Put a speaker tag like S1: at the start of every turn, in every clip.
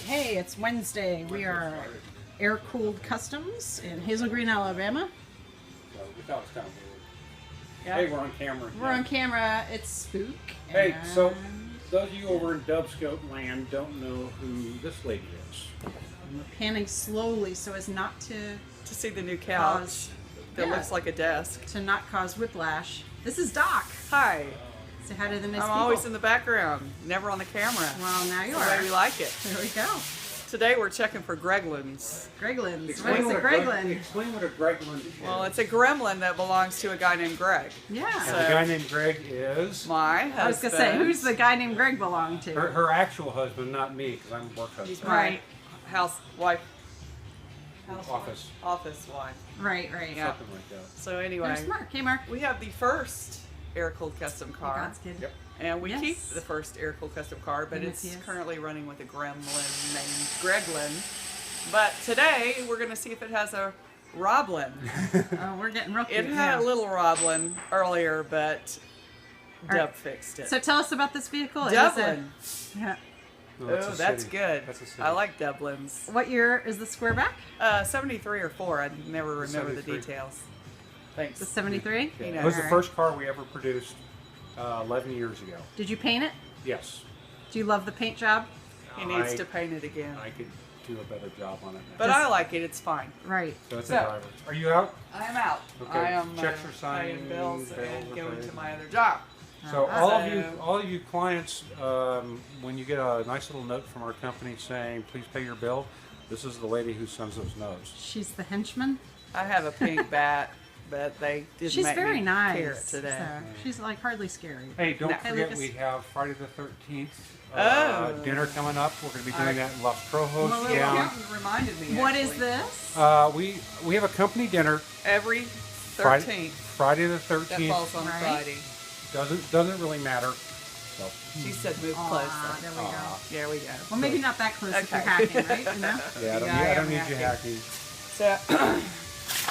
S1: Hey, it's Wednesday. We are air-cooled customs in Hazel Green, Alabama.
S2: So we thought it was kind of weird.
S1: Yep.
S2: Hey, we're on camera.
S1: We're on camera. It's Spook.
S2: Hey,
S1: and
S2: so those of you over in Dubscope land don't know who this lady is.
S1: we're panning slowly so as not to
S3: see the new couch
S1: cause,
S3: that looks like a desk.
S1: to not cause whiplash. This is Doc.
S3: Hi.
S1: Say hi to the nice
S3: I'm
S1: people.
S3: always in the background, never on the camera.
S1: Well, now you
S3: That's the
S1: are.
S3: way we like it.
S1: There we go.
S3: Today we're checking for Greglins.
S1: Greglins. What
S2: Explain
S1: is a Greglin?
S2: Explain what a Greglin is.
S3: Well, it's a gremlin that belongs to a guy named Greg.
S1: Yeah.
S2: And the guy named Greg is
S3: My husband.
S1: I was going to say, who's the guy named Greg belong to?
S2: her actual husband, not me, because I'm a work husband.
S3: He's my
S1: Right.
S3: housewife.
S2: Office.
S3: Office wife.
S1: Right.
S3: Yeah.
S2: Something like that.
S3: So anyway,
S1: There's Mark. Hey, Mark.
S3: we have the first air-cooled custom car.
S1: God's kid.
S2: Yep.
S3: And we
S1: Yes.
S3: keep the first air-cooled custom car, but
S1: Yes,
S3: it's
S1: yes.
S3: currently running with a gremlin named Greglin. But today we're going to see if it has a Roblin.
S1: Oh, we're getting real cute.
S3: It had a little Roblin earlier, but
S1: All right.
S3: Dub fixed it.
S1: So tell us about this vehicle. It is
S3: Dublin.
S1: yeah.
S2: No,
S3: Oh,
S2: a
S3: that's
S2: city.
S3: good.
S2: That's a city.
S3: I like Dublins.
S1: What year is the squareback?
S3: 73 or 4. I never remember the
S2: 73.
S3: details. Thanks.
S1: The 73?
S2: Yeah.
S3: You know.
S2: It was the
S1: Alright.
S2: first car we ever produced 11 years ago.
S1: Did you paint it?
S2: Yes.
S1: Do you love the paint job?
S3: He needs
S2: I-
S3: to paint it again.
S2: I could do a better job on it now.
S3: But
S1: Just-
S3: I like it. It's fine.
S1: Right.
S2: So that's
S3: So-
S2: a driver. Are you out?
S3: I am out.
S2: Okay.
S3: I am
S2: Checks are
S3: paying
S2: signed,
S3: bills
S2: bills
S3: and
S2: are
S3: going
S2: paid.
S3: to my other job.
S2: So
S1: Uh-huh.
S2: all of you clients, when you get a nice little note from our company saying, please pay your bill, this is the lady who sends those notes.
S1: She's the henchman.
S3: I have a pink bat, but they didn't
S1: She's
S3: make
S1: very
S3: me
S1: nice.
S3: hear it today.
S1: So she's like hardly scary.
S2: Hey, don't
S3: No.
S1: Hey,
S2: forget
S1: Lucas.
S2: we have Friday the 13th
S3: Oh.
S2: dinner coming up. We're going to be doing
S3: Alright.
S2: that in Los Trojos
S1: Well,
S3: The
S2: down.
S3: accountant reminded me.
S1: What is
S3: actually.
S1: this?
S2: We have a company dinner
S3: Every
S2: Friday,
S3: 13th.
S2: Friday the
S3: That
S2: 13th.
S3: falls on
S1: Right.
S3: Friday.
S2: Doesn't really matter. So,
S3: She said move
S1: Aw,
S3: closer.
S1: there we go.
S3: There we go.
S1: Well, maybe not that close if you're
S3: Okay.
S1: hacking, right? You know?
S2: yeah, I don't,
S3: Yeah,
S2: need,
S3: I
S2: I don't
S3: am
S2: need you
S3: hacking.
S2: hacking.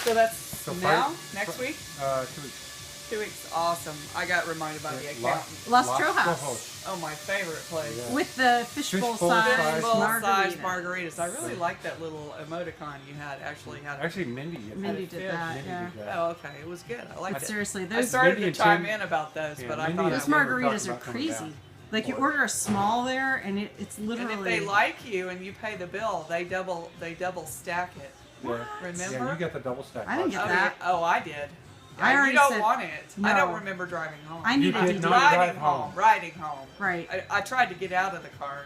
S3: So that's
S2: So
S3: now?
S2: Friday-
S3: Next week?
S2: 2 weeks.
S3: 2 weeks. Awesome. I got reminded by the accountant.
S1: Los Trojos.
S3: Oh, my favorite place.
S2: Yeah.
S1: With the fishbowl
S2: Fishbowl
S1: size
S2: size.
S3: Full-size
S1: margarita.
S3: margaritas. I really like that little emoticon you had. Actually had.
S2: Actually, Mindy.
S1: Mindy
S3: it
S1: did
S3: fit.
S1: that,
S2: Mindy
S1: yeah.
S2: did that.
S3: Oh, okay. It was good. I liked
S1: But
S3: it.
S1: seriously,
S3: I
S1: those
S3: started
S2: Mindy
S3: to
S2: and
S3: chime
S2: Tim-
S3: in about those,
S2: Yeah,
S3: but I
S2: Mindy
S3: thought
S2: and
S1: those
S2: Tim were
S1: margaritas
S2: talking
S1: are
S2: about coming
S1: crazy.
S2: down.
S1: Like you order a small there, and it's literally.
S3: And if they like you and you pay the bill, they double stack it.
S2: Yeah.
S3: Remember?
S2: Yeah, you got the double stack.
S1: I didn't get
S3: Oh,
S1: that.
S3: yeah. Oh, I did.
S1: I already
S3: you don't
S1: said-
S3: want it. I
S1: No.
S3: don't remember driving home.
S1: I need
S2: You
S1: a
S2: did
S1: DD.
S2: not drive
S3: riding home.
S2: home.
S3: Riding home.
S1: Right.
S3: I tried to get out of the car.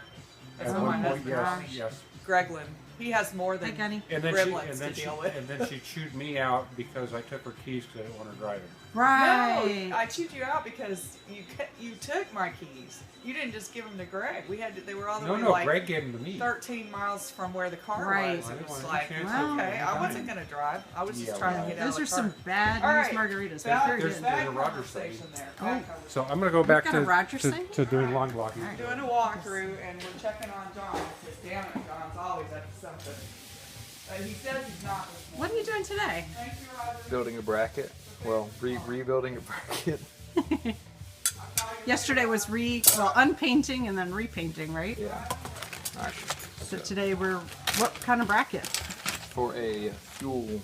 S3: That's
S2: At
S3: what my
S2: one point,
S3: husband
S2: yes,
S3: brought me.
S2: yes.
S3: Greglin. He has more than
S1: Hi, Gunny.
S2: And then
S3: gremlins to deal with.
S2: and then she chewed me out because I took her keys because I didn't want her driving.
S1: Right.
S3: No, I chewed you out because you took my keys. You didn't just give them to Greg. They were all the way
S2: No,
S3: like
S2: Greg gave them to me.
S3: 13 miles from where the car
S1: Right.
S3: was.
S2: I
S3: It
S2: didn't
S3: was
S2: want
S3: like,
S2: any chance
S1: of
S3: okay, I
S2: driving.
S3: wasn't going to drive. I was just
S2: Yeah,
S3: trying
S2: well.
S3: to get out
S1: Those
S3: of
S1: are
S3: the car.
S1: some bad
S3: All
S1: news
S3: right.
S1: margaritas.
S3: Back,
S1: They're very
S2: there's-
S1: good.
S3: back
S2: there's a Rogers
S3: conversation
S2: thing.
S3: there.
S1: Oh.
S3: Back conversation.
S2: So I'm going to go back
S1: got a Rogers thing?
S2: to doing long blocking.
S1: All right.
S3: Doing a walkthrough and we're checking on John because damn it, John's always up to something. He says he's not this morning.
S1: What are you doing today?
S3: Thank you, Roger.
S4: Building a bracket. Well, rebuilding a bracket.
S1: Yesterday was unpainting and then repainting, right?
S4: Yeah. Actually,
S1: So today what kind of bracket?
S4: for a fuel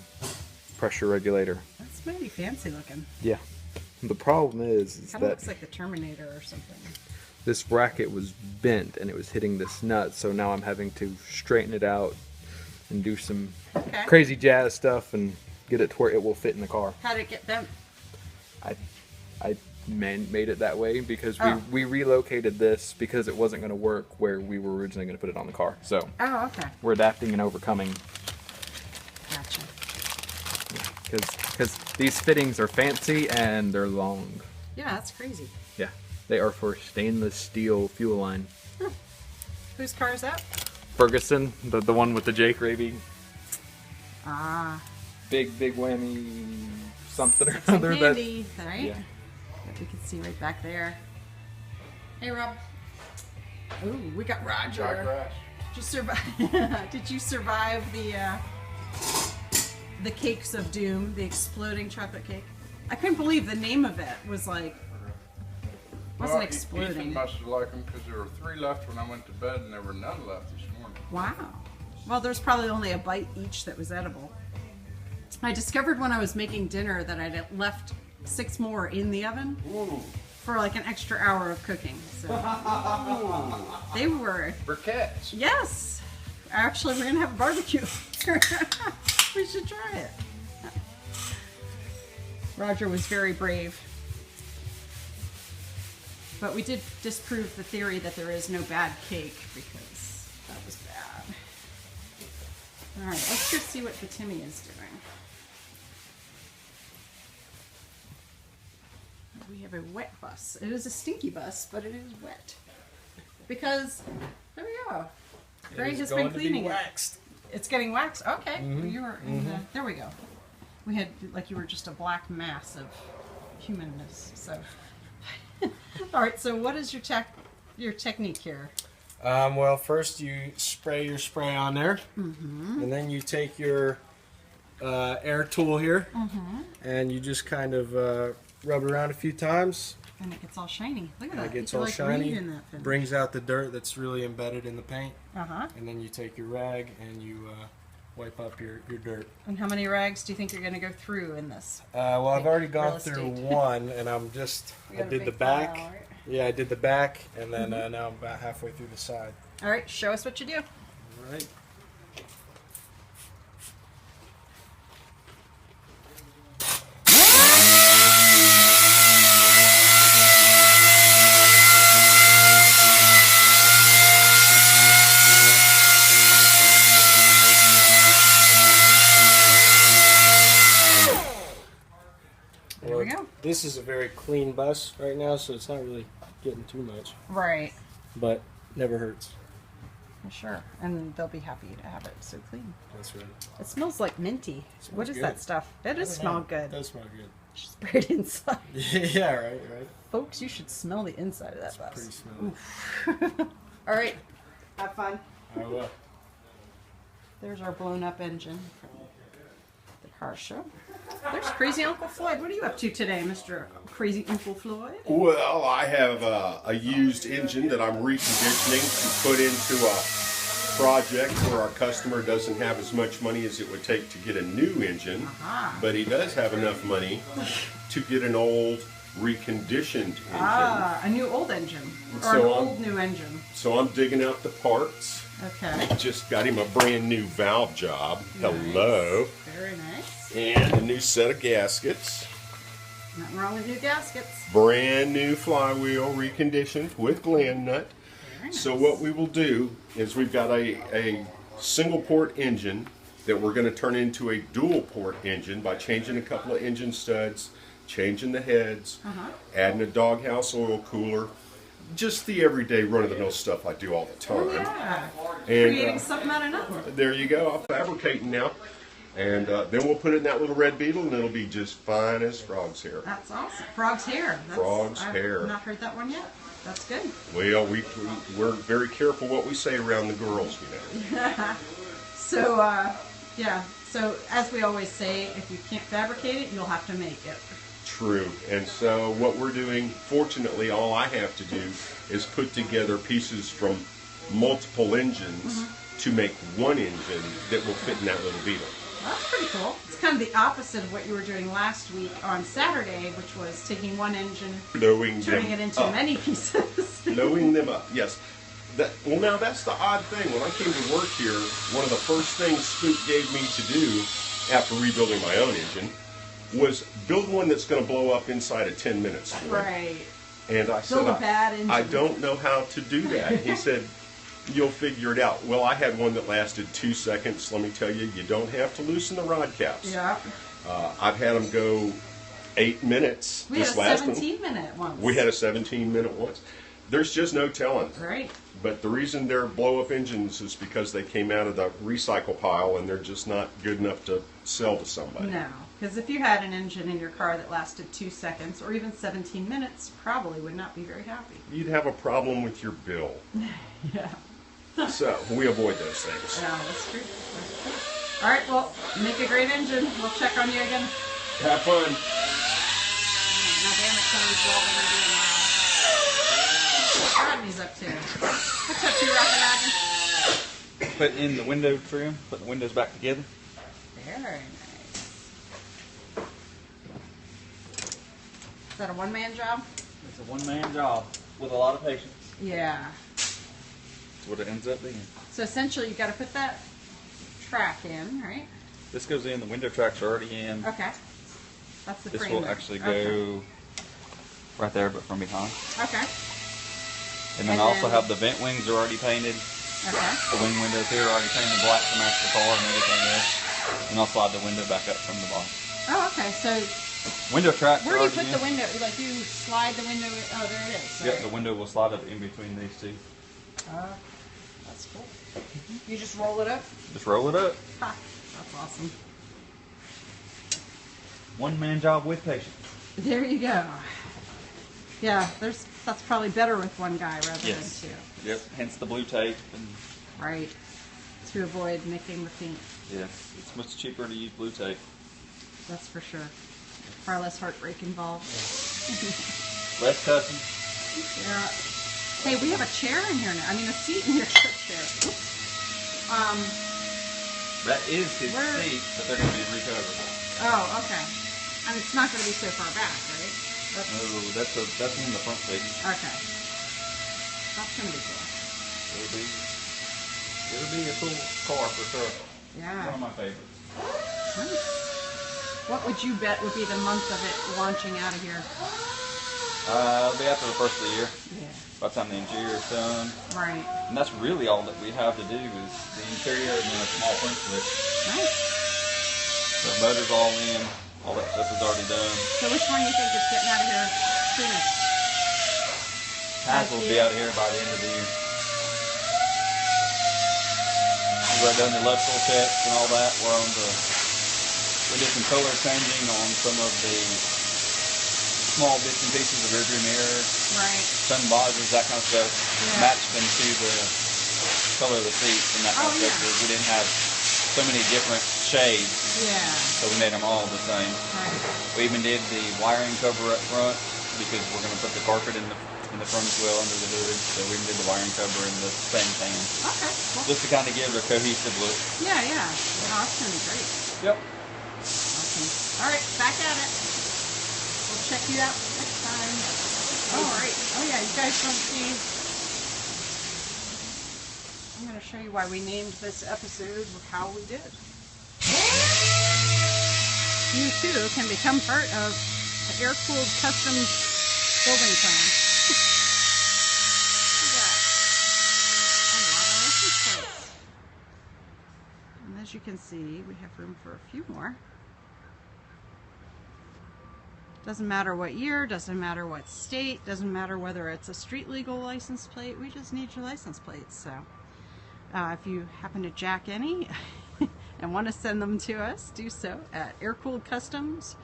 S4: pressure regulator.
S1: That's maybe fancy looking.
S4: Yeah. The problem is
S1: Kind of
S4: that
S1: looks like the Terminator or something.
S4: this bracket was bent and it was hitting this nut, so now I'm having to straighten it out and do some
S1: Okay.
S4: crazy jazz stuff and get it to where it will fit in the car.
S1: How did it get bent?
S4: I made it that way because
S1: Oh.
S4: we relocated this because it wasn't going to work where we were originally going to put it on the car. So
S1: Oh, okay.
S4: we're adapting and overcoming
S1: Gotcha.
S4: because these fittings are fancy and they're long.
S1: Yeah, that's crazy.
S4: Yeah, they are for stainless steel fuel line.
S1: Whose car is that?
S4: Ferguson, the one with the Jake Raby,
S1: Ah,
S4: big whammy something or
S1: six and
S4: other.
S1: candy, right?
S4: Yeah.
S1: That we can see right back there. Hey, Rob. Ooh, we got Roger. Did you survive? Did you survive the cakes of doom, the exploding chocolate cake? I couldn't believe the name of it was like. wasn't
S5: Ethan
S1: exploding.
S5: must have liked them because there were 3 left when I went to bed and there were none left this morning.
S1: Wow. Well, there's probably only a bite each that was edible. I discovered when I was making dinner that I'd left 6 more in the oven
S5: Ooh,
S1: for like an extra hour of cooking. So they were,
S5: briquettes.
S1: yes. Actually, we're gonna have a barbecue. We should try it. Roger was very brave. But we did disprove the theory that there is no bad cake because that was bad. All right, let's go see what the Timmy is doing. We have a wet bus. It is a stinky bus, but it is wet. Because, there we go. Greg has been cleaning it. It's getting waxed? Okay. Well, you were in the, there we go. We had, like you were just a black mass of humanness, so. All right, so what is your technique here?
S6: Well, first you spray your spray on there, and then you take your air tool here, and you just kind of rub it around a few times.
S1: And it gets all shiny. Look at that.
S6: It gets
S1: You
S6: all
S1: can,
S6: shiny,
S1: read in that finish.
S6: brings out the dirt that's really embedded in the paint,
S1: Uh-huh.
S6: and then you take your rag and you wipe up your dirt.
S1: And how many rags do you think you're going to go through in this?
S6: Well, I've already
S1: Real
S6: gone through
S1: estate.
S6: one, and I'm just,
S1: We
S6: I
S1: got a
S6: did the
S1: big
S6: back.
S1: file, right?
S6: Yeah, I did the back, and then now I'm about halfway through the side.
S1: All right, show us what you do.
S6: All right.
S1: There we go.
S6: This is a very clean bus right now, so it's not really getting too much,
S1: Right.
S6: but never hurts.
S1: For sure. And they'll be happy to have it so clean.
S6: That's right.
S1: It smells like minty. What is
S6: good.
S1: that stuff? It does smell good.
S6: It does smell good.
S1: Just spray it inside.
S6: Yeah, right.
S1: Folks, you should smell the inside of that
S6: Pretty
S1: bus.
S6: smelly.
S1: All right. Have fun.
S6: I will.
S1: There's our blown up engine from the car show. There's Crazy Uncle Floyd. What are you up to today, Mr. Crazy Uncle Floyd?
S7: Well, I have a used engine that I'm reconditioning to put into a project where our customer doesn't have as much money as it would take to get a new engine,
S1: Aha.
S7: but he does have enough money to get an old reconditioned engine.
S1: Ah, a new old engine. Or
S7: So,
S1: an old new engine.
S7: So I'm digging out the parts.
S1: Okay.
S7: Just got him a brand new valve job. Hello.
S1: Very nice.
S7: And a new set of gaskets.
S1: Nothing wrong with new gaskets.
S7: Brand new flywheel reconditioned with gland nut.
S1: Very nice.
S7: So what we will do is we've got a single port engine that we're going to turn into a dual port engine by changing a couple of engine studs, changing the heads, adding a doghouse oil cooler, just the everyday run-of-the-mill stuff I do all the time.
S1: Yeah.
S7: And
S1: Creating something out of nothing.
S7: there you go. I'm fabricating now. And then we'll put it in that little red beetle and it'll be just fine as frog's hair.
S1: That's awesome. Frog's hair.
S7: Frog's hair.
S1: I've not heard that one yet. That's good.
S7: Well, we're very careful what we say around the girls, you know.
S1: So, yeah. So, as we always say, if you can't fabricate it, you'll have to make it.
S7: True. And so what we're doing, fortunately, all I have to do is put together pieces from multiple engines to make one engine that will fit in that little beetle.
S1: That's pretty cool. It's kind of the opposite of what you were doing last week on Saturday, which was taking one engine,
S7: Blowing
S1: turning
S7: them
S1: it into
S7: up.
S1: many pieces.
S7: Blowing them up, yes. Well, now that's the odd thing. When I came to work here, one of the first things Spook gave me to do after rebuilding my own engine was build one that's going to blow up inside of 10 minutes.
S1: Right.
S7: And I
S1: Build
S7: said,
S1: a bad engine.
S7: I don't know how to do that. He said, you'll figure it out. Well, I had one that lasted 2 seconds. Let me tell you, you don't have to loosen the rod caps.
S1: Yeah.
S7: I've had them go 8 minutes.
S1: We had
S7: this
S1: a
S7: last one.
S1: 17-minute once.
S7: We had a 17-minute once. There's just no telling.
S1: Right.
S7: But the reason they're blow-up engines is because they came out of the recycle pile and they're just not good enough to sell to somebody.
S1: No. Because if you had an engine in your car that lasted 2 seconds or even 17 minutes, you probably would not be very happy.
S7: You'd have a problem with your bill.
S1: Yeah.
S7: So we avoid those things.
S1: Yeah, that's true. That's true. All right, well, make a great engine. We'll check on you again.
S7: Have fun.
S1: Now, damn it, somebody's welding and doing that. Rodney's up to. What's up to, Rodney?
S8: Put in the window trim, put the windows back together.
S1: Very nice. Is that a one-man job?
S8: It's a one-man job with a lot of patience.
S1: Yeah.
S8: That's what it ends up being.
S1: So essentially, you got to put that track in, right?
S8: This goes in, the window tracks are already in.
S1: Okay. That's the
S8: This
S1: frame.
S8: will
S1: there.
S8: actually go
S1: Okay.
S8: right there, but from behind.
S1: Okay.
S8: And then
S1: And
S8: I also
S1: then-
S8: have the vent wings are already painted.
S1: Okay.
S8: The wing windows here are already painted black to match the car and everything else. And I'll slide the window back up from the bottom.
S1: Oh, okay. So
S8: Window tracks
S1: where
S8: are
S1: do you
S8: already
S1: put the
S8: in.
S1: window? Like you slide the window? Oh, there it is.
S8: Yep, the window will slide up in between these two.
S1: That's cool. You just roll it up.
S8: Just roll it up.
S1: Ha, that's awesome.
S8: One-man job with patience.
S1: There you go. Yeah, that's probably better with one guy rather
S8: Yes.
S1: than two.
S8: Yep, hence the blue tape. And
S1: Right. To avoid nicking the paint.
S8: yeah, it's much cheaper to use blue tape.
S1: That's for sure. Far less heartbreak involved.
S8: Less cussing.
S1: Yeah. Hey, we have a chair in here now. I mean, a seat in here. Chair. Oops.
S8: That is his
S1: Where-
S8: seat, but they're going to be recovered.
S1: Oh, okay. And it's not going to be so far back, right?
S8: No, that's in the front seat.
S1: Okay. That's going to be cool.
S8: It'll be a cool car for sure.
S1: Yeah.
S8: One of my favorites.
S1: Nice. What would you bet would be the month of it launching out of here?
S8: It'll be after the first of the year.
S1: Yeah.
S8: By the time the interior is done.
S1: Right.
S8: And that's really all that we have to do is the interior and then a small punch list.
S1: Nice.
S8: The motor's all in. All that stuff is already done.
S1: So which one do you think is getting out of here soonest?
S8: Hines will be out of here by the end of the year. We've already done the electrical checks and all that. We did some color changing on some of the small bits and pieces of rearview mirrors,
S1: Right.
S8: sun visors, that kind of stuff.
S1: Yeah.
S8: Matched them to the color of the seats and that kind of stuff.
S1: yeah.
S8: We didn't have so many different shades,
S1: Yeah.
S8: so we made them all the same.
S1: Right.
S8: We even did the wiring cover up front because we're going to put the carpet in the front as well under the hood. So we even did the wiring cover in the same pan,
S1: Okay. Well,
S8: just to kind of give it a cohesive look.
S1: yeah, yeah. Oh, that's going to be great.
S8: Yep.
S1: Awesome. All right, back at it. We'll check you out next time. All right. Oh, yeah, you guys don't see. I'm going to show you why we named this episode How We Did. You, too, can become part of the air-cooled custom building plan. Look at that. A lot of license plates. And as you can see, we have room for a few more. Doesn't matter what year, doesn't matter what state, doesn't matter whether it's a street legal license plate, we just need your license plates. So if you happen to jack any and want to send them to us, do so at Air-Cooled Customs,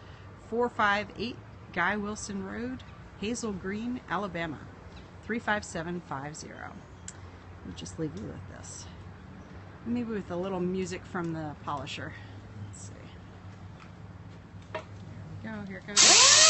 S1: 458 Guy Wilson Road, Hazel Green, Alabama, 35750. We'll just leave you with this. Maybe with a little music from the polisher. Let's see. There we go. Here it goes.